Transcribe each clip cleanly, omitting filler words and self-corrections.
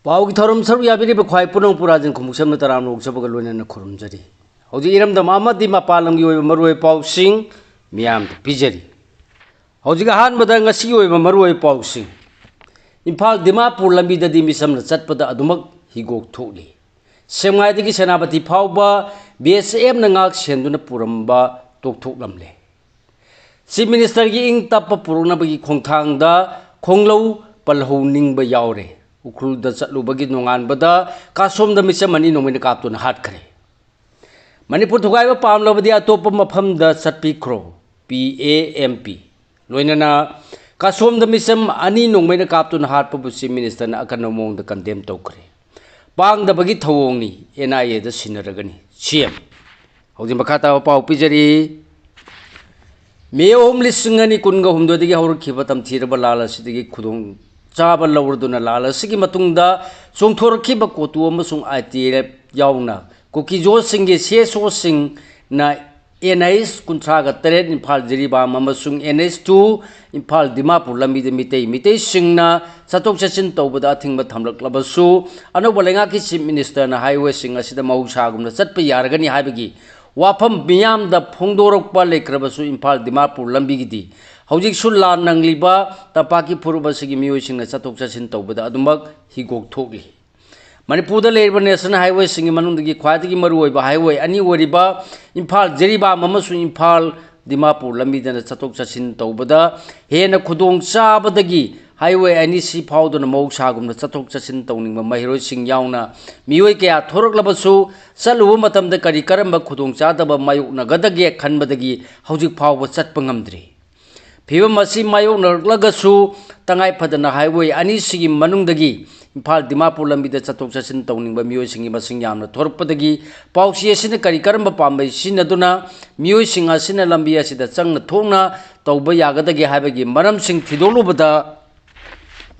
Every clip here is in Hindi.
पाव की थरम सर याबीब ख्वाई पुनः पुराजन खुमुसम तराम लोकसभा लोन खुरमजरी हौजी इरमदम अमदी मपालम की मरुए पाउसिंग मियाम पिजरी हौजी अहानबद ngasi ओइबा मरुए पाउसिंग इम्फाल दिमापुर लंबीददी मिसम चटपद अदुमक हिगोक थोली सेमायदगी सेनापति फाउबा बीएसएफ नंगाक सेंदुना पुरंबा तोकथोकलमले चीफ मिनिस्टर की इंग तप पुरुनबगी खोंथांगदा खोंगलौ पलहौनिंगबा यावरे उखुल द चलुबगी नोंगानबदा कासोमदा मिसमनी नोंमिन कापतुन हाटखरे मणिपुर थुगाइबा पामलबदी अतोप मफमदा चटपिख्रो PAMP लोइनना कासोमदा मिसम अनि नोंमिन कापतुन हाटपबु चीफ मिनिस्टर ना अकनमोंग द कंडेम तौखरे पांगदबगी थवोंगनी NIA द सिनरगनी CM हौजि मखाता पाउ पिजरी मे ओम लिसिंगनी कुनगा हुमदोदगी हौरखिबा तमथिरबा लालसिदगी खुदोंग चाबा लौरदुना लालसिगी मतुंगदा चोंथोरखिबा कोतु अमसुंग ITF याउना कुकीजो सिंगे सेसो सिंग ना NH कुंथ्रागा तरेट इम्फाल जिरीबाम अमसुंग NH2 इम्फाल दिमापुर लंबीद मितै सिंगना चतोक चचिन तौबदा अथिंगबा थमलक्लबसु अनौबा लेंगाकी चीफ मिनिस्टर ना हाईवे सिंग असिदा मौसागुमना चटपा यारगनी हाइबगी वाफम मियामदा फोंदोरकपा लेख्रबसु इम्फाल दिमापुर लंबीगिदी हौजिकसु लान नंगलिबा तपाकी फुरुबसिगी मियोइसिंगना चतोक चचिन तौबदा अदुमक हिगोक थोकली मणिपुरदा लेरिबा नेशनल हाईवे सिंगी मनुंगदगी ख्वाइदगी मरुओइबा हाईवे अनि ओरिबा इम्फाल जिरीबाम अमसु इम्फाल दिमापुर लंबीदना चतोक चचिन तौबदा हेना खुदोंग चाबदगी हाईवे अनि सि फाउदना मौसागुमना चतोक चचिन तौनिंगबा महिरोइसिंग याउना मियोइ कया थोरकलबसु चलुबा मतमदा करी करंबा खुदोंग चादबा मायोकनगदगे खनबदगी हौजिक फाउबा चटपा ngamdri फिवम असी मायोकनगसु तंगाई फदना हाईवे अनि सिगी मनुंगदगी इम्फाल दिमापुर लंबीदा चतोक चचिन तौनिंगबा मियोइसिंगी मसिंग यामना थोरकपदगी पाउसी असिना करी करंबा पाम्बै सिनदुना मियोइसिंग असिना लंबी असिदा चंगना थोंगना तौबा यागदगे हाइबगी मरमसिंग थिदोलुबदा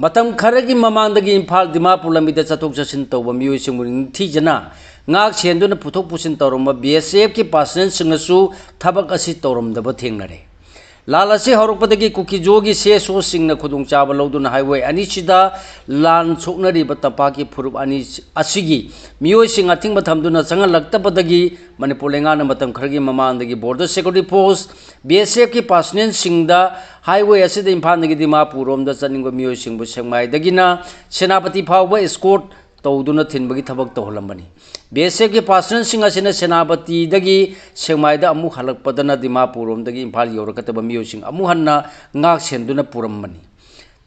मतम खरगी ममांदगी इम्फाल दिमापुर लंबीदा चतोक चचिन तौबा मियोइसिंग निंगथीजना ngak chenduna puthok pusin tawramba BSF ki personnel singasu thabak asi tawramdaba thengnare lalasi horokpadagi kukijogi seso singna khudung chaba loduna highway ani sida lan choknari batapa ki phurup ani asigi miyoi sing athingba thamduna changal laktabadagi manipur lengana matam khargi mamandagi border security force BSF ki personnel singda highway asida imphal gi dimapur romda chaningba miyoi singbu sengmai dagina senapati phawba escort तौदुना थिनबगी थबक तौहलंबनी BSF की पर्सनल सिंग असिना सेनापति दगी सेमाइदा अमु हलकपदना दिमापुरोम दगी इम्फाल योरकतब मियोसिंग अमु हन्ना ngak सेंदुना पुरमबनी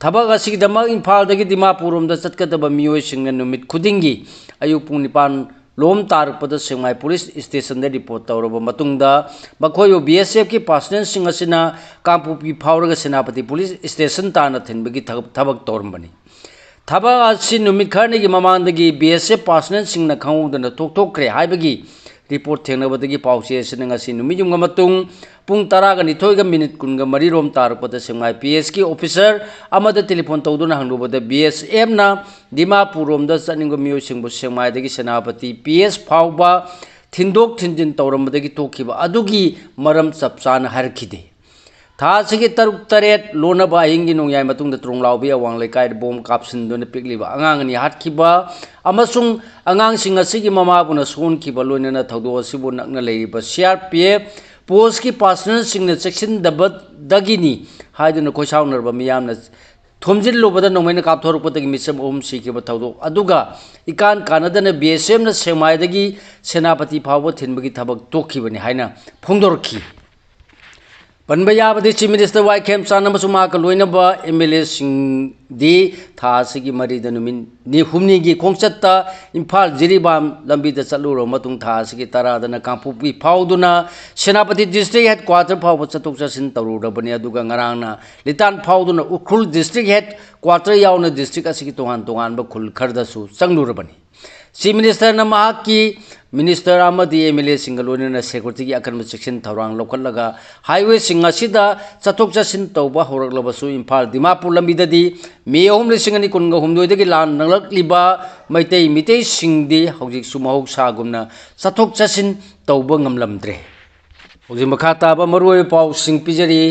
थबक असिगदमक इम्फाल दगी दिमापुरोम द चटकतब मियोसिंग नुमित खुदिंगी अयुक पुंग निपान लोम तारकपद सेमाइ पुलिस स्टेशन दे रिपोर्ट तौरब मतुंगदा मखोयो BSF की पर्सनल सिंग असिना कांपुपी फावरग सेनापति पुलिस स्टेशन ताना थिनबगी थबक तौरमबनी थबक असि नुमित खरनिगी ममांदगी BSF पर्सनल सिंगना खंगुदना थोकथोकरे हाइबगी रिपोर्ट थेंगनबदगी पाउसे असिना ngasi नुमिजुंगा मतुंग पुंग 12 मिनिट 13 रोम तारपद सेंगाई PS की ऑफिसर अमद टेलीफोन तौदुना हंगुबद BSF ना दिमापुर रोमदा चनिंग मियोसिंगबु सेंगाईदगी सेनापति PS फाउबा थिंदोक थिंजिन तौरमदगी तोखिबा अदुगी मरम चपचान हरखिदे थासिगी तरुक तरेट लोनबा अहिंगी नोंयाय मतुंग त्रोंगलाउबी अवांग लेकाय बोम कापसिनदुन पिकलिबा अंगांगनी हाटखिबा अमसुंग अंगांगसिंग असिगी ममाबुना सोनखिबा लोनना थौदो असिबु नकना लेरिबा CRPF पोस्ट की पर्सनल सिंगना सेक्शन दबदगिनी हाइदुना खोसाउनरबा मियामना थोमजिल्लोबदा नोंमैना कापथोरपदगी मिसम ओम सिखिबा थौदो अदुगा इकान कानदना BSF ना सेमाइदगी सेनापति फावबो थिनबगी थबक तोखिबनी हाइना फोंदोरखी पनबयाबदी चीफ मिनिस्टर वाई खेमचान माक लोइनब MLA सिंगदी थासिगी मरीद नुमिन नि हुमनीगी खोंगचत्ता इम्फाल जिरीबाम लंबीदा चलुरो मतुंग थासिगी तरादना कांपुपी फाउदुना सेनापति डिस्ट्रिक्ट हेड क्वार्टर फाउब चतोक चसिन तरुरबनी अदुगा ngarangna लितान फाउदुना उखुल डिस्ट्रिक्ट हेड क्वार्टर याउना डिस्ट्रिक्ट असिगी तोहान तोहानबा खुल खरदसु चंगलुरबनी चीफ मिनिस्टर ना की मिनिस्टर MLA सिंगलोनना सेक्यूरिटी की अकन सेक्शन थौरांग लौखलगा हाईवे सिंग असिदा चतोक चसिन तौबा होरगलबसु इम्फाल दिमापुर लंबीददी मे 2019 लान नंगलक्लिबा मैतै मितै सिंगदी हौजिक सुमहौक सागुमना चतोक चसिन तौबा ngamlamdre हौजिक मखा ताबा मरुओय पाउ सिंग पिजरी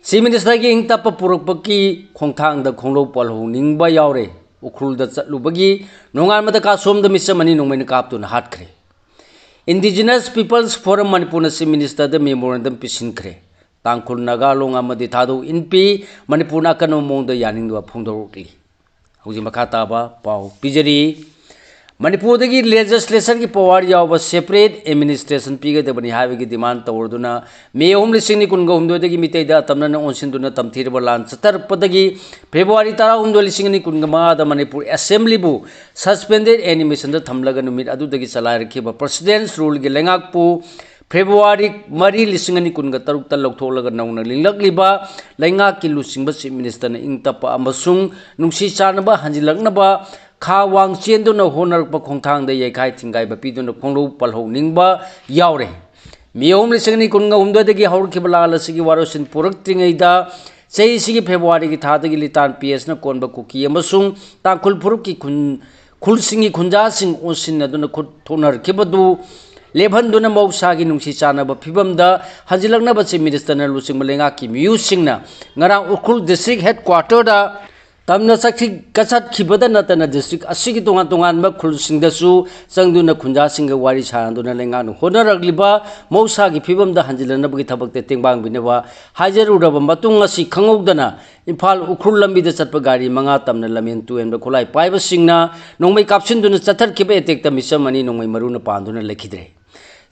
चीफ मिनिस्टर की इंग तप पुरकपकी खोंथांग द खोंलो पलहो निंगबा यावरे उखरुल द चलुबगी नोंगाल मद का सोम द मिसम अनि नोंमै कापतुन हाटख्रे इंडिजिनस पीपल्स फोरम मणिपुर से मिनिस्टर द मेमोरेंडम पिसिनख्रे तांखुल नागालोंग अमदि थादो इनपी मणिपुर नाकनो मोंद यानिंगदवा फोंदोरकली हौजी मखा ताबा पाउ पिजरी मणिपुर दगी लेजिस्लेशन की पावर याव सेपरेट एडमिनिस्ट्रेशन पीगदबनी हाबगी डिमांड तवरदुना मे 2019 दगी मितैदा तमना ओनसिनदुना तमथीरब लान चतरपदगी फेब्रुवारी 19 दा मणिपुर असेंबली बु सस्पेंडेड एनिमेशन द थमलगा नुमित अदुदगी चलायरखिबा प्रेसिडेंट्स रूल गी लेंगाकपु फेब्रुवारी 2017 लौथोलगा नौना लिंगलकलिबा लेंगाकी लुसिंगबा चीफ मिनिस्टर ने इंगतप अमसुंग नुंसी चानबा हंजिलकनबा खा वांग चेंदुना होनरप खोंथांग येखाई थिंगाइबा पीदुना खोंगलौ पलहौनिंगबा यावरे मे 2019 दगी हौरखिबा लाल असिगी वारोसिन पुरक्त्रिङैदा चैसिगी फेब्रुवारी की थादगी लितान पीएस न कोनबा कुकी अमसुंग तांखुल फुरुप की खुलसिंगी खुंजासिंग ओसिनदुना खुद थोनरखिबदु लेभनदुना मौसागी नुंसी चानबा फिबमदा हंजिलकनबा चीफ मिनिस्टर न लुसिंग लेंगा की म्यूसिंगना ngara उखुल डिस्ट्रिक्ट हेडक्वार्टर दा तमना सखी कचत खिबदा नतना डिस्ट्रिक्ट असिगी तोंगान तोंगान बा खुलसिंगदसु चंगदुना खुंजासिंग वारी सानदुना लेंगा नु होनरगलिबा मौसागी फिबमदा हंजिलनबगी थबकते तेंबांग बिनबा हाजरुडबा मतुंग असि खंगौदना इम्फाल उखुल लंबीदा चटपा गाड़ी मंगा तमना लमेन तुएन खोलाई पाइबा सिंगना नोंमै कापसिनदुना चथरखिबा एटेक्ता मिसम अनि नोंमै मरुना पांदुना लेखिद्रे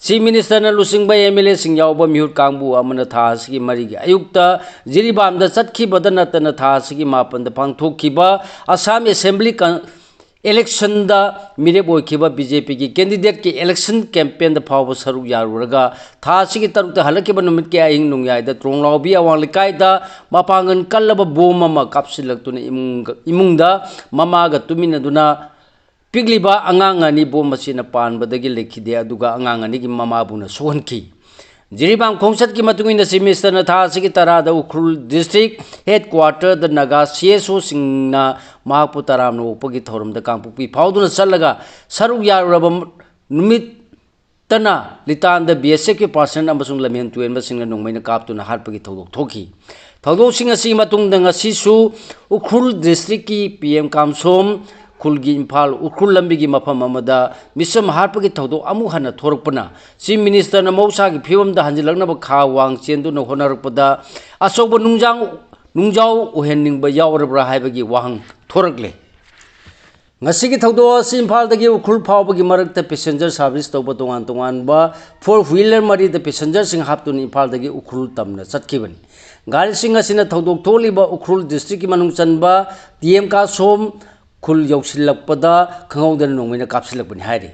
चीफ मिनिस्टर ने लुसिंग एमएलए सिंह यावब म्यूट कांगबू अमन थासगी मरीगी अयुक्ता जिरीबाम द चटखिबद नतन थासगी मापन द पांगथोखिबा असम असेंबली इलेक्शन द मिरेब ओखिबा बीजेपी की कैंडिडेट की इलेक्शन कैंपेन द फाव सरुक यारुरगा थासगी तरुक हलकिबा नुमित के अहिंग नुंगयाय द त्रोंगलावबी अवांग लिकाय द मापांगन कल्लब बोम अमा कापसिलक्तुना इमुंग द ममागा तुमिनदुना पिगलिबा अंगांगानी बोम मसीना पानबदगी लेखिदे अदुगा अंगांगानी की ममाबुना सोहनखी जिरीबाम खोंसत की मतुंगिन चीफ मिनिस्टर न थासगी तरादा उखरुल डिस्ट्रिक्ट हेडक्वार्टर द नगा सीएसओ सिंगना महापु तराम नोपगी थौरम द कांपुपी फाउदुना चलगा सरुक यारुरबा नुमित तना लितान द बीएसएफ के पर्सन अमसुंग लमेन तुएन बसिंग नोंमैना कापतुना हारपगी थौदोक थोखी थौदोकसिंग असि मतुंग द ngasisu उखरुल डिस्ट्रिक्ट की पीएम कामसोम खुलगी इम्फाल उखुल लंबी की मफम अमदा मिसम हारपगी थौदो अमु हना थोरकपना चीफ मिनिस्टर न मौसागी फिवम द हंजिलकनब खा वांग चेंदुना होनरकपदा अचौब नुंजाव ओहेननिंगबा यावरब्रा हाइबगी वाहंग थोरकले ngasi thaudo asi imphal dagi ukhul phawbagi marakta passenger service tawba tongan tongan ba four wheeler mari the passenger sing haptun imphal dagi ukhul tamna chatkibani gari sing asina thaudok tholiba ukhul district ki manung chanba tm ka som khul yausilakpada khangaudan nongmena kapsilakbani hairi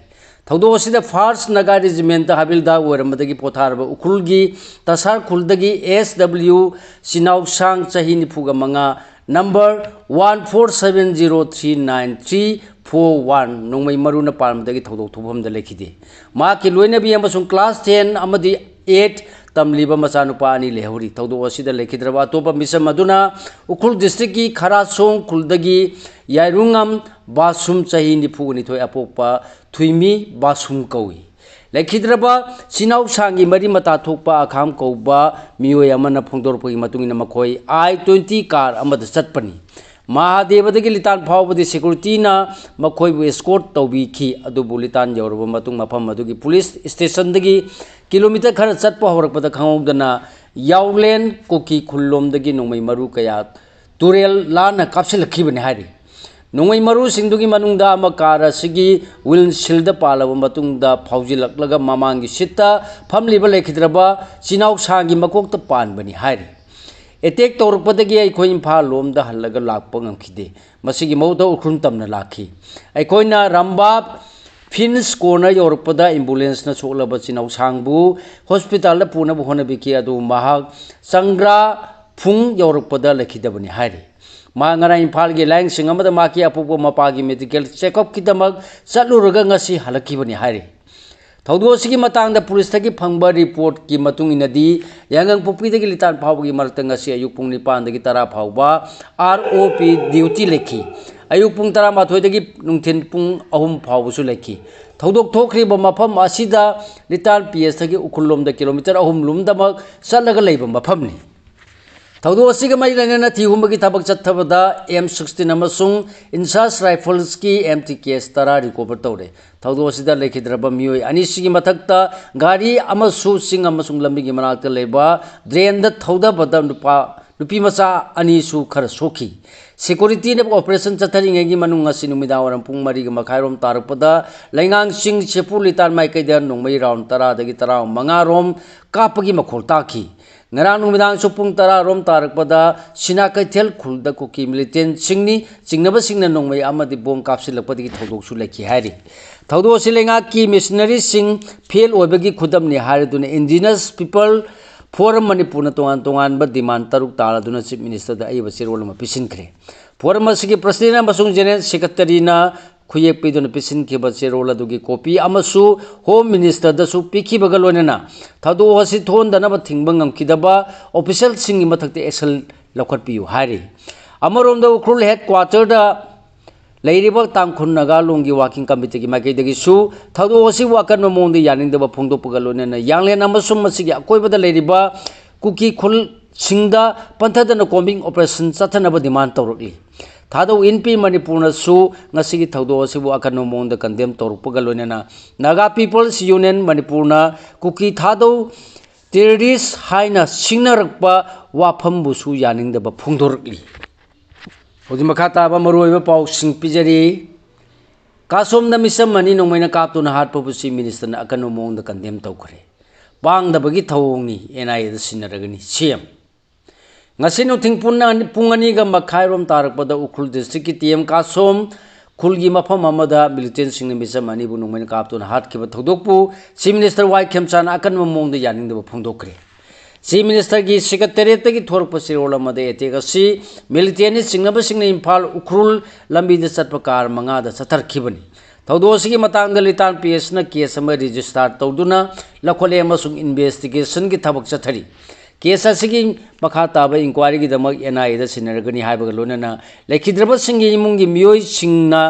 thaudo asida first naga regiment da habilda waramadagi potharba ukhulgi tasar khuldagi sw sinau sang chahi nifuga manga number 14703934 नोंमै मरुना पारमदगी थौदोक थोफमदा लेखिदे मा की लोइनबी अमसुंग क्लास 10 अमदी 8 तमलिबा मचानुपा अनि लेहौरी थौदो असिदा लेखिद्रबा अतोपा मिसम अदुना उखुल डिस्ट्रिक्ट की खरासोंग खुलदगी यारुंगम बासुम चाही निफुगनि थोय अपोपा थुइमी बासुम कौई लेखिद्रबा सिनाउ सांगी मरी मता थोकपा अखाम कौबा मियोय अमना फोंदोरपगी मतुंगिना मखोय I-20 कार अमद चटपनी महादेवदगी लितान फावबदी सिक्योरिटी ना मखोयबु एस्कोर्ट तौबीखी अदुबु लितान यौरबा मतुंग मफम अदुगी पुलिस स्टेशन दगी किलोमीटर खर चटपा होरकपदा खंगौदना यावलेन कोकी खुल्लोमदगी नोंमै मरु कया तुरेल लाना कापसिलखिबने हारि नोंमै मरु सिंदुगी मनुंगदा अमा कार असिगी विंडशील्ड पालब मतुंगदा फाउजिलक्लगा ममांगी सित्ता फमलिबा लेखिद्रबा चिनाउ सांगी मकोक्ता पानबनी हारि एटेक तौरपदगी अखोय इम्फाल लोमदा हल्लगा लाकपा ngamkhide masigi mauda ukhun tamna lakhi aikoina rambab fins corner yorpada ambulance na choklaba chinau sangbu hospital da puna bu hona biki adu mahak sangra phung yorpada lekhidabani hairi ma ngara imphal ge lang singamada maki apupo mapagi medical check up kidamak chaluraga ngasi halakibani hairi थौदो सिगी मतंग पुलिस तकी फंगबा रिपोर्ट की मतुंग इनदी यांगंग पुपी दगी लितान फावगी मरतंग असि अयुक पुंग निपान दगी तरा फावबा ROP ड्यूटी लेखी अयुक पुंग तरा माथोय दगी नुंथिन पुंग अहुम फावबसु लेखी थौदोक थोखरिबा मफम असिदा लितान PS तकी उखुल्लोम द किलोमीटर अहुम लुमदमक चलगा लेबा मफमनी थौदो असिगा मई लैना थीहुंबगी थबक चत्थबदा M16 अमसुंग इंसास राइफल्स की MTKS 10 रिकवर तौरे थौदो असिदा लेखिद्रबा मियोय अनिसिगी मथक्ता गाड़ी अमसु सिंग अमसुंग लंबिगी मनाक्ता लेबा ड्रेन द थौदबदा नुपी मचा अनिसु खर सोखी सिक्योरिटी ने ऑपरेशन चथरिंगेगी मनुंग असि नुमिदावरम पुंग मरिग मखाइरोम तारकपदा लैंगांग सिंग सेपु लितान माइकैदा नोंमई राउंड 10 दगी 15 रोम कापगी मखोल ताखी ngarang numidang supung tara rom tarakpada sina kaithel khulda kuki militant singni jingnaba singna nongmai amadi bom kapsilapadi thodok su lekhi hari thodo silenga ki missionary sing fail obagi khudam ni hariduna indigenous people forum manipur na tongan ba demand taruk tala duna chief minister da aiba sirwal ma pisin khre forum asigi president amasung general secretary na खुयेक पीदुन पिसिन खिबा चेरोल अदुगी कॉपी अमसु होम मिनिस्टर दसु पिखिबगा लोनेना थदो हसि थोंदनबा थिंगबा ngमखिदबा ऑफिशियल सिंगी मथक्ते एक्शन लखटपियु हारि अमरोमदा उखरुल हेडक्वार्टर दा लैरिबा तांखुन नगालोंगी वाकिंग कमिटी की माइकैदगी सु थदो हसि वाकन मोंदि यानिंगदबा फोंदोपगा लोनेना यांगलेन अमसु मसिगी अकोइबदा लैरिबा कुकी खुल सिंगदा पंथदना कॉम्बिंग ऑपरेशन चथनबा डिमांड तौरकली थादो इनपी मणिपुर सु ngasi thaudo asibu akano mong da condemn torpuga loinena naga people's union manipur na kuki thado terrorist haina singnarakpa wafam busu yaning da phungdorkli hoji makata ba maroi ba pau sing pijari kasom na misam mani nongmaina kaptu na hat popusi minister na akano mong da condemn tawkhre bang da bagi thawongi NI da sinaragani CM ngasino thingpunna pungani ga makhairom tarakpada ukhul district ki TM kasom khulgi mafam amada militant singni misam ani bu nongmain kapton hat khiba thodokpu chief minister Y Khemchan akan mongda yaning da phongdokre chief minister gi secretariat gi thorpa sirol amade etega si militant singnaba singni imphal ukhul lambi da satpakar manga da sathar khibani thaudo sigi matang da litan PS na case ama register tawduna lakhole amasung investigation gi thabak chathari case असिगी मखा ताबा इंक्वायरी की दमक NI दा सिनरगनी हाइबग लोनना लेखिद्रबा सिंगी इमुंगी मियोय सिंगना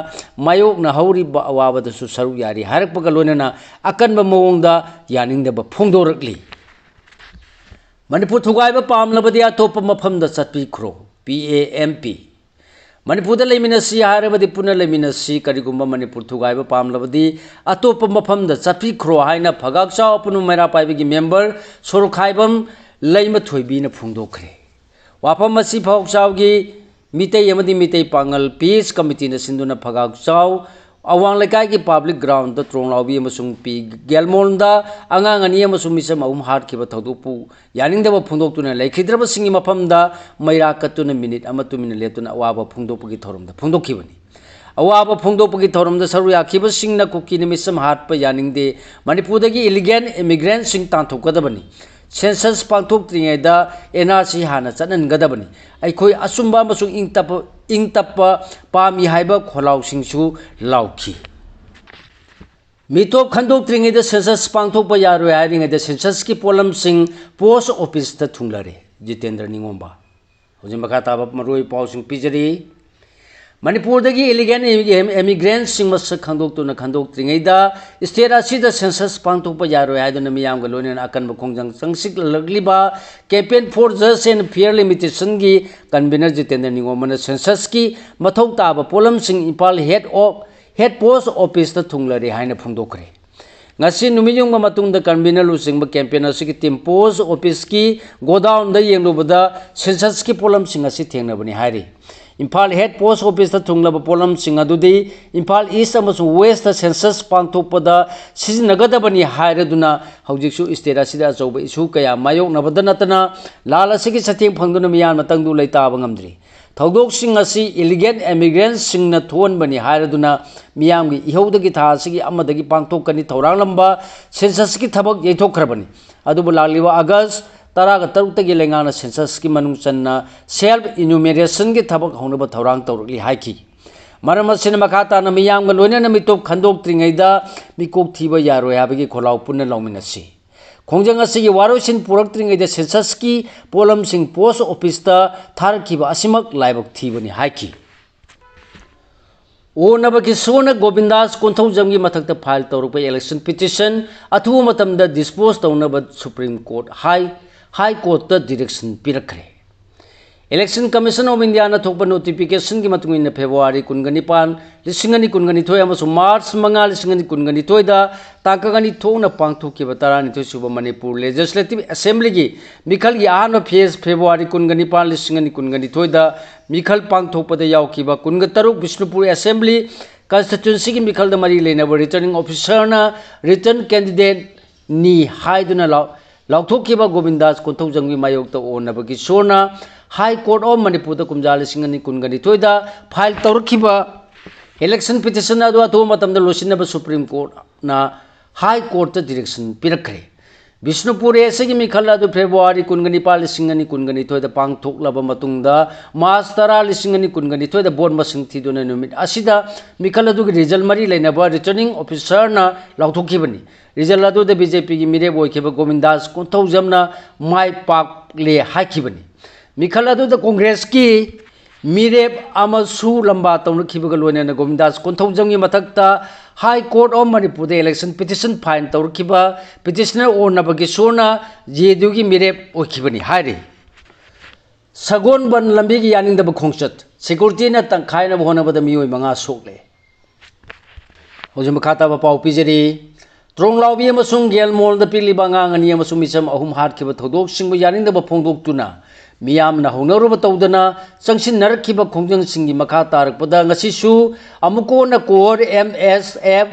मायोक ना हौरी अवाबद सु सरु यारी हारकपग लोनना अकनब मोंगदा यानिंगदब फोंदोरकली मणिपुर थुगाइबा पामलबदि अतोप मफम दा चटपी खरो PAMP मणिपुर दा लेमिनसी हारबदि पुना लेमिनसी करिगुंबा मणिपुर थुगाइबा पामलबदि अतोप मफम दा चटपी खरो हाइना फगाकसा अपनु मेरा पाइबगी मेंबर सोरखाइबम लैम थोइबीना फुंदोखरे वाफम असी फाउचावगी मितै अमदि मितै पांगल पीस कमिटी न सिंधुना फगाउचाव अवांग लेकाई की पब्लिक ग्राउंड द त्रोंलावबी अमसुंग पी गेलमोंदा अंगांग अनि अमसुंग मिसम अहुम हाट खिबा थौदोपु यानिंगदबा फुंदोक्तुना लेखिद्रबा सिंगी मफमदा मैरा कत्तुना मिनिट अमा तुमिना लेतुना अवाबा फुंदोपगी थौरमदा फुंदोखिबनी अवाबा फुंदोपगी थौरमदा सरु याखिबा सिंगना कुकीना मिसम हाट प यानिंगदे मणिपुरदगी इलीगल इमिग्रेंट सिंग तांथोकदबनी सेंसस पांथोक्त्रिङैदा NRC हाना चननगदबनी अखोई असुंबा अमसुंग इंगतप पामी हाइबा खोलाउसिंगसु लाउखी मितोप खंदोक्त्रिङैदा सेंसस पांथोकपा यारोय हारिङैदा सेंसस की पोलमसिंग पोस्ट ऑफिस ता थुंगलरे जितेंद्र निंगोंबा होजि मखा ताबा मरोय पाउसिंग पिजरी मणिपुर दगी इलीगल इमिग्रेंट सिंग मस खंदोक्तुना खंदोक्त्रिङैदा स्टेट असिदा सेंसस पांथोकपा यारोय हाइदुना मियामगा लोनेन अकनब खोंजंग संसिक लगलिबा campaign for just and fair limitation की कन्वीनर जितेंद्र निंगोमना सेंसस की मथौ ताबा पोलम सिंग इंपाल हेड पोस्ट ऑफिस ता थुंगलरे हाइना फोंदोखरे ngasi numiyungba matungda convener lusingba campaign asigi team post office ki godown da yenglubada census ki polam singa si thengnabani hairi Imphal head post office ta thunglaba polam sing adudi Imphal east amasung west ta census pangthokpada siznagadabani hairaduna haujiksu state asida achouba issue kaya mayok nabada natana lal asigi satheng phangduna miyan matangdu leitaba ngamdri थौदोक सिंग असि इलीगल इमिग्रेंट सिंगना थोनबनी हारदुना मियामगी इहौदगी थासिगी अमदगी पांथोकनी थौरांग लंबा सेंसस की थबक येथोखरबनी अदुबु लालिबा अगस्त 13 तगी लेंगाना सेंसस की मनुंग चन्ना सेल्फ इन्यूमरेशन की थबक होनबा थौरांग तौरकली हाइकी मरम असिन मखाता न मियामगा लोइना मितोप खंदोक्त्रिङैदा मिकोक थीबा यारोय हाबगी खोलाउ पुन्ना लौमिनसी खोंजंग असिगी वारोसिन पुरक्त्रिङैदा सेंसस की पोलम सिंग पोस्ट ऑफिस ता थारखिबा असिमक लाइबक थीबनी हाइकी ओ नबकी सोना गोविंदास कोंथौजमगी मथक्ता फाइल तौरप इलेक्शन पिटिशन अथु मतमदा डिस्पोज तौनब सुप्रीम कोर्ट हाई कोर्ट ता डायरेक्शन पिरखरे इलेक्शन कमीशन ऑफ इंडिया ना थोप नोटिफिकेशन की मतुंग इन फेब्रुआरी कुनगनी पान लिसिंगनी कुनगनी थोय अमसु मार्च मंगा लिसिंगनी कुनगनी थोयदा ताकगनी थोंगना पांगथोकी बतारानी तो सुब मणिपुर लेजिस्लेटिव असेंबली की मिखल की आन फेज फेब्रुआरी कुनगनी पान लिसिंगनी कुनगनी थोयदा मिखल पांगथोपदा यावकीबा कुनग तरुक बिष्णुपुर असेंबली कंस्टिट्यूंसी की मिखल द मरी लेनब रिटर्निंग ऑफिसर ना रिटर्न कैंडिडेट नी हाइदुना लाउथोकीबा गोविंदास कोंथौजंगी मायोक्ता ओनबगी सोना हाई कोर्ट ऑफ मणिपुर कुमजा लिसिंगनी कुनगनी थोयदा फाइल तौरखिबा इलेक्शन पिटिशन अदु अथो मतमदा लोसिनब सुप्रीम कोर्ट ना हाई कोर्ट डायरेक्शन पिरखरे बिष्णुपुर एसे की मिखल अदु फेब्रुआरी कुनगनी पाल लिसिंगनी कुनगनी थोयदा पांगथोकलब मतुंगदा मार्च 10 लिसिंगनी कुनगनी थोयदा बोर्ड मसिंग थीदुना नुमित असिदा मिखल अदु रिजल्ट मरी लेनबा रिटर्निंग ऑफिसर ना लाउथोकीबनी रिजल्ट अदु द बीजेपी की मिरेब ओइखेबा गोविंदास कोंथौजमना माय पाक ले हाइखिबनी मिखल अदु द कांग्रेस की मिरेब अमसु लंबा तौरखिबगा लोइना गोविंदास कोंथौजमगी मथक्ता High Court of Manipur election petition file तौरखिबा पिटिशनर ओनबगी सोना जेदुगी मिरेब ओइखिबनी हाइरे सगोन बन लंबी की यानिंगदब खोंगचत सिक्योरिटी ना तंखायना होनबद मियोय मंगा सोकले होजम खाता पाउ पिजरी त्रोंगलाउबी अमसुंग गेलमोल द पिलिबा ngang ani अमसुंग मिसम अहुम हाटखिबा थौदोक सिंगबु यानिंगदब फोंदोक्तुना मियामना होनरुब तौदना संगसिन नरखिबा खोंजंग सिंगी मखा तारकपदा ngasisu amuko कोर MSF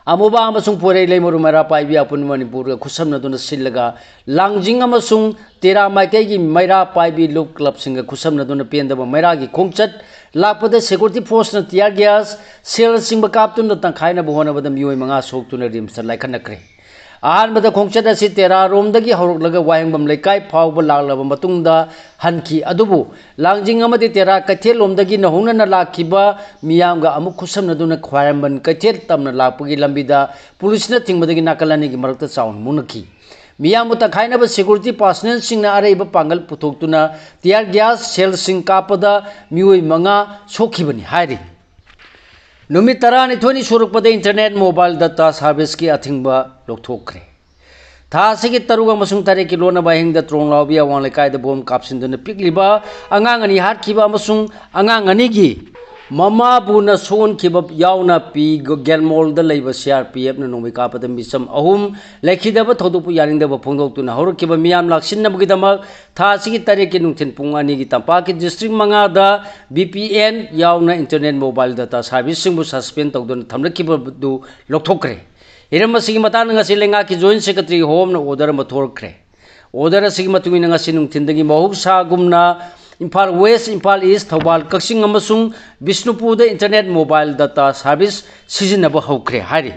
अमुबा अमसुंग पोरे लेमरु मरा पाइबी अपुन मणिपुर खुसमनदुना सिलगा लांगजिंग अमसुंग तेरा माइकै की मैरा पाइबी लोक क्लब सिंग खुसमनदुना पेंदब मैरा की खोंगचत लापद सिक्योरिटी फोर्स न टियर गैस सेल सिंग कापतुन तंखाइना बहोनबद मियोय मंगा सोक्तुना रिम्स लाइखनक्रे अहमद खोंगचत असी तेरा रोमदगी हौरलगा वायंगबम लेकाय फावब लागलब मतुंगदा हनखी अदुबु लांगजिंग अमदि तेरा कैथेल लोमदगी नहुनना लाखिबा मियामगा अमु खुसमनदुना ख्वायंबन कैथेल तमना लापगी लंबिदा पुलिसना थिंगबदगी नाकलानी की मरकता चाउन मुनखी मियाम तखाइनब सिक्योरिटी पर्सनल सिंगना अरेब पांगल पुथोक्तुना टियर गैस सेल सिंग कापदा मियोय मंगा सोखिबनी हाइरि नुमित 12 सुरकपद इंटरनेट मोबाइल डाटा सर्विस की अथिंगबा लोकथोखरे थासी की तरुग अमसुंग तारे की लोना बाहिंग त्रोंगलाउबी अवांग लेकाय द बोम कापसिंदुना पिकलिबा अंगांग अनि हाटखिबा अमसुंग अंगांग अनिगी ममा बुना सोन खिबा यावना पी गेलमोल द लेबा CRPF न नोमि कापद मिसम अहुम लेखिदब थोदुपु यानिंदब फोंदोक्तुना हौरखिबा मियाम लाक्सिनबगिदमक थासी की तारे की नुंथिन पुंग अनि की तंपा की डिस्ट्रिक्ट मंगा द BPN यावना इंटरनेट मोबाइल डाटा सर्विस सिंगबु सस्पेंड तौदुना थमरखिबदु लोकथोखरे हिरम असिगी मतान ngasi lenga की जॉइंट सेक्रेटरी होम न ऑर्डर म थोरखरे ऑर्डर असिगी मतुंगिन ngasi नुंथिनदगी महूसा गुमना इम्फाल वेस्ट इम्फाल ईस्ट थौबाल कक्सिंग अमसुंग Bishnupur internet mobile data service सिजिनब हौखरे हारि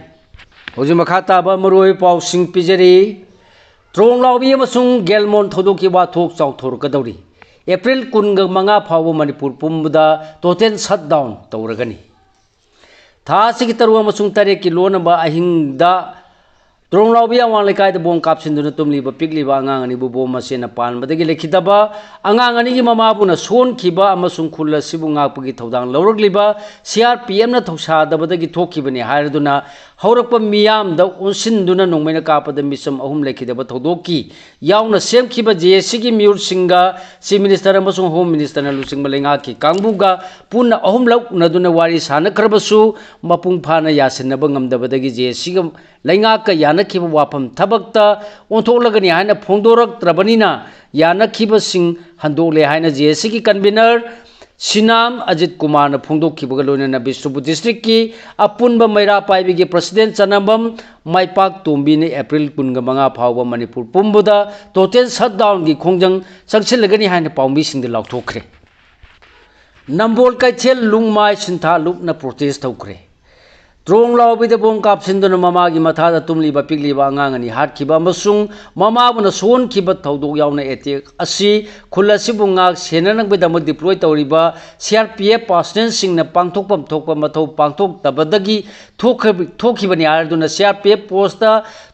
होजि मखा ताबा मरोय पाउसिंग पिजरी त्रोंगलाउबी अमसुंग गेलमोन थौदोकी वाथोक चाउथोरकदौरी एप्रिल 15 फाव मणिपुर पुंबदा टोटल शटडाउन तौरगनी थासी की तरुआ अमसुंग तरे की लोनबा अहिंगदा त्रोंगलाउबी अवांग लेकाय द बोम कापसिंदुना तुमलिबा पिकलिबा अंगांग अनि बोम मसेना पानबदगी लेखिदबा अंगांग अनि की ममाबुना सोनखिबा अमसुंग खुल सिबु ngaपगी थौदांग लौरगलिबा CRPF न थौसादबदगी थोखिबनी हायरदुना हौरकपा मियाम द उनसिंदुना नोंमैना कापद मिसम अहुम लेखिदबा थौदोकी यावना सेमखिबा JSC की म्यूर सिंगा चीफ मिनिस्टर अमसुंग होम मिनिस्टर न लुसिंग मलेंगा की कांगबुगा पुन अहुम लौक नदुना वारी सानखरबसु मपुंग फाना यासिनबा ngamdabadagi JSC गा लेंगा का यानखिबा वाफम थबक्ता ओंथोलगनी हायना फोंदोरक्त्रबनिना यानखिबसिंग हंदोले हायना JSC की कन्वीनर सिनाम अजित कुमार न फोंदोखिबगा लोइना बिष्णुपुर डिस्ट्रिक्ट की अपुनब मैरा पाइबी के प्रेसिडेंट चनबम माइपाक तोंबी ने अप्रैल 15 फाव मणिपुर पुंबदा टोटल शटडाउन की खोंजंग संगसिलगनी हायना पाउंबी सिंग लाउथोखरे नंबोल कैथेल लुंगमाय सिंथा लुकना प्रोटेस्ट तौखरे त्रोंगलाउबी द बोम कापसिंदुना ममागी मथादा तुमलिबा पिकलिबा अंगांग अनि हाटखिबा अमसुंग ममाबुना सोनखिबा थौदोक यावना एटेक असि खुलसिबु ngaक सेननंगबदमक डिप्लॉय तौरिबा CRPF पर्सनल सिंगना पांगथोकपम थोकपा मथौ पांगथोकतबदगी थोखिबनी आरदुना CRPF पोस्टा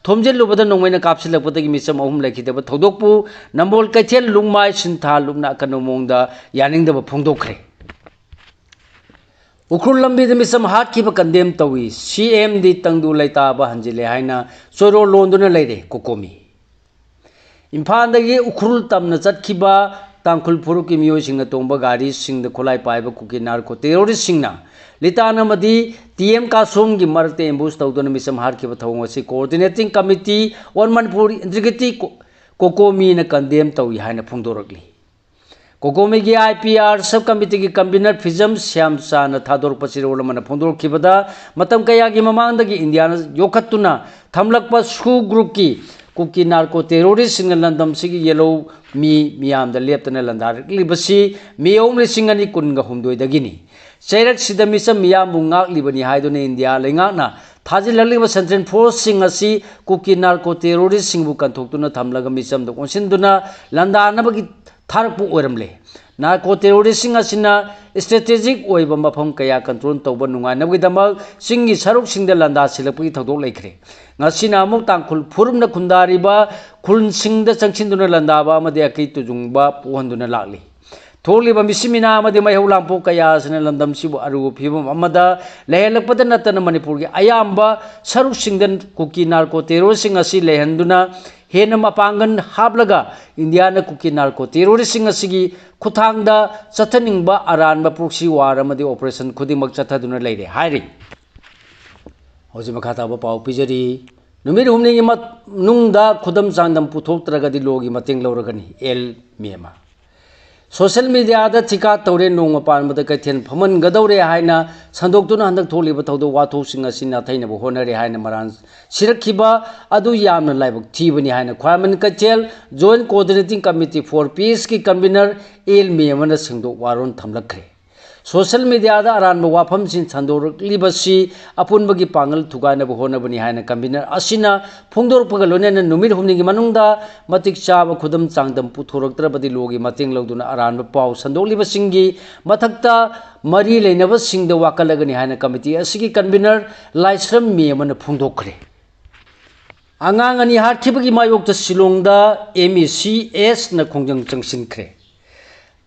थोमजेलुबदा नोंमैना कापसिलपदगी मिसम अहुम लेखिदबा थौदोकपु नंबोल कैथेल लुंगमाय सिंथा लुकना कनोमोंगदा यानिंगदबा फोंदोखरे उखुर लंबी मिसम हाटखिबा कंडेम तौई CM दी तंगदु लैताबा हंजिले हाइना सोरो लोंदुना लेरे कोकोमी इम्फाल दगी उखुर तमना चटखिबा तांखुल फुरुक की मियोसिंग तोंब गाड़ी सिंग खुलाई पाइब कुकी नार्को टेरोरिस्ट सिंगना लितान अमदी टीएम कासोम की मरते एम्बुस तौदन मिसम हारखिब थौंग असि coordinating committee on Manipur integrity COCOMI न कंडेम तौई हाइना फोंदोरकली कोकोमी की आईपीआर सब कमिटी की कन्वीनर फिजम श्याम चान थादोरप चिरोलमन फोंदोरखिबदा मतम कया की ममांग इंडिया योखत्तुना थमलकप सु ग्रुप की कुकी नार्को टेरोरिस्ट सिंग लंदम सिगी येलो मियाम द लेप्तना लंदारकलिबसी मियोम लिसिंग अनि कुनगा हुमदोइदगिनी चैरक सिदा मिसम मियाम बुंगाक लिबनी हाइदोने इंडिया लेंगाकना थाजिललिब सेंट्रल फोर्स सिंग असि कुकी नार्को टेरोरिस्ट सिंग बु कंथोक्तुना थमलगा मिसम द कोनसिनदुना लंदानबगी थारकपु ओरमले नार्को टेरोरिस्ट सिंग असिना स्ट्रेटेजिक ओइब मफम कया कंट्रोल तौब नुंगाइनबगिदमक सिंगी सरुक सिंग the लंदा सिलपगी थौदोक लेखरे ngasina amuk tangkhul phurumna khundariba khulsingda changchinduna landaba amade aki tujungba puhanduna lakli tholiba misimina amade mai haulampo kaya sina landam sibu aru phibam amada lehelakpada natana manipur gi ayamba saruk singdan kuki narco terroristing asi lehanduna hena mapangan hablaga india na kuki narco terroristing asigi khuthangda chathaningba aranba proxy war amade operation khudimak chathaduna leire hairi Hoji makata ba pau pijari numir humni gi mat nungda khudam sandam puthok tragadi logi mating loragani el mema social media da chika tawre nong pan mada kaithen phaman gadawre haina sandoktuna handak tholiba thawdo watho singa sinna thaina bo honare haina maran sirakhiba adu yamna laibak thibani haina khwaman kachel joint coordinating committee for peace ki convener el mema na singdo waron thamlakre social media da aran ba wafam sin chandor libasi apun bagi pangal thugana bo hona bani haina convener asina phongdor pagalone na numir humni gi manungda matik cha ba khudam changdam puthoraktra badi logi mating loduna aran ba pau sandok libasingi mathakta mari leinaba singda wakalagani haina committee asigi convener laisram me man phongdokre angang ani harthibagi mayokta silongda MECS na khongjang changsinkhre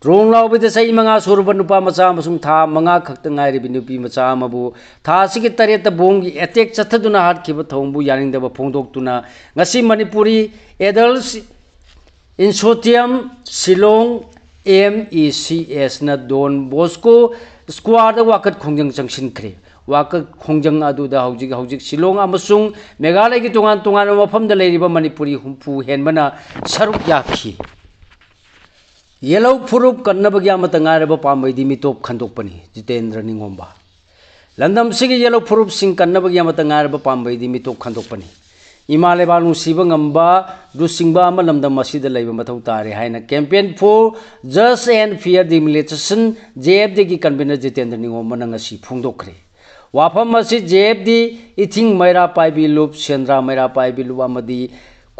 Rong lau bida sa imanga surban nupa macha masung tha manga khakta ngai ri binupi macha mabu tha sigi tareta bongi attack chathaduna hat khiba thongbu yaning da phongdok tuna ngasi manipuri adults insotium silong MECS na don bosco squad da wakat khongjang changsin khre wakat khongjang adu da hojik silong amasung meghalai gi tungan tungan mafam da leiriba manipuri humpu henbana saruk yakhi Yellow Furup Kannabagya Matangaraba Pamai Dimitop Kandopani, Jitendra Ningomba. Landam Sigi Yellow Furup Sing Kannabagya Matangaraba Pamai Dimitop Kandopani. Imalebalu Sibangamba, Dusingba Malamda Masida Leva Matutari, Haina campaign for Just and Fear Demilitation, JFD Convener Jitendra Ningomanga Pundokre. Wapam Masi JFD, Eating Maira Paibi Loop, Shendra Maira Paibi Luamadi.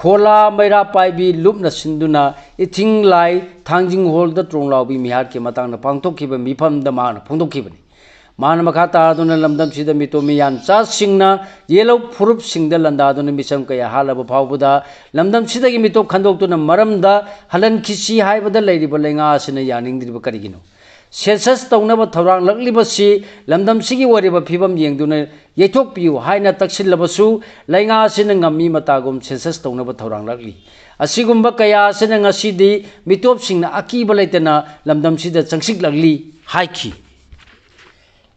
Khola maira paibi lupna sinduna ithing lai thangjing hol da tronglao bi mihar ke matang na pangthok khiba mifam da man phongdok khibani man makha ta duna lamdam sida mito mi yan cha singna yellow furup singda landa duna misam kaya halaba phawbuda lamdam sida gi mito khandok tuna maram da halan khisi haibada leiriba lenga sina yaning driba karigino census tawnaba thorang laklibasi lamdam sigi wariba phibam yengduna yethok piu haina taksilbasu lainga sina ngami matagum census tawnaba thorang lakli asigumba kaya sina ngasidi mitop singna akiba leitana lamdam sida changsik lakli haiki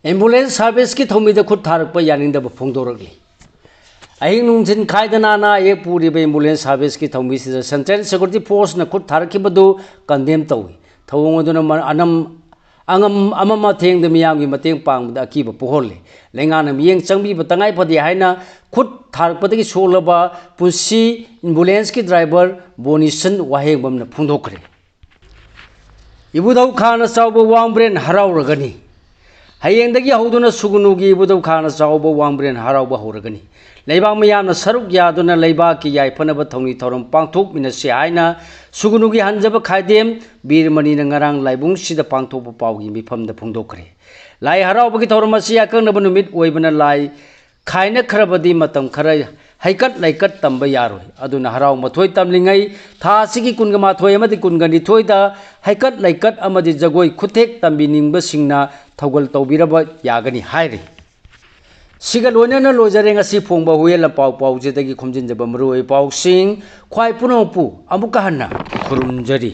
ambulance service ki thomida khut tharakpa yaning da phongdorakli ahing nungsin khaidana na e puri be ambulance service ki thomi sida central security force na khut tharakibadu condemn tawi thawongoduna anam angam amama theng de miyam gi mateng pang da ki ba pohole lenga na miyeng changbi ba tangai phadi haina khut thar patagi solaba pusi ambulance ki driver bonison waheng bam na phungdokre ibudau khana chawba wangbren harauragani hayeng dagi hauduna sugunu gi ibudau khana chawba wangbren harauba horagani leiba miyam na saruk yaduna leiba ki yai phanaba thongni thorom pangthok minase haina sugunugi hanjaba khaidem birmani na ngarang laibung sida pangthok pawgi mifam da phungdokre lai harauba ki thorom asi akang na numit oibana lai khaina kharabadi matam khara haikat laikat tamba yaroi aduna harau mathoi tamlingai tha sigi kunga mathoi amadi kunga ni thoida haikat laikat amadi jagoi khuthek tambiningba singna thogol tawbiraba yagani hairi siga loinana lojare ngasi phongba huela pau pau je dagi khomjin jaba mroi pau sing khwai punopu amuka hanna khurumjari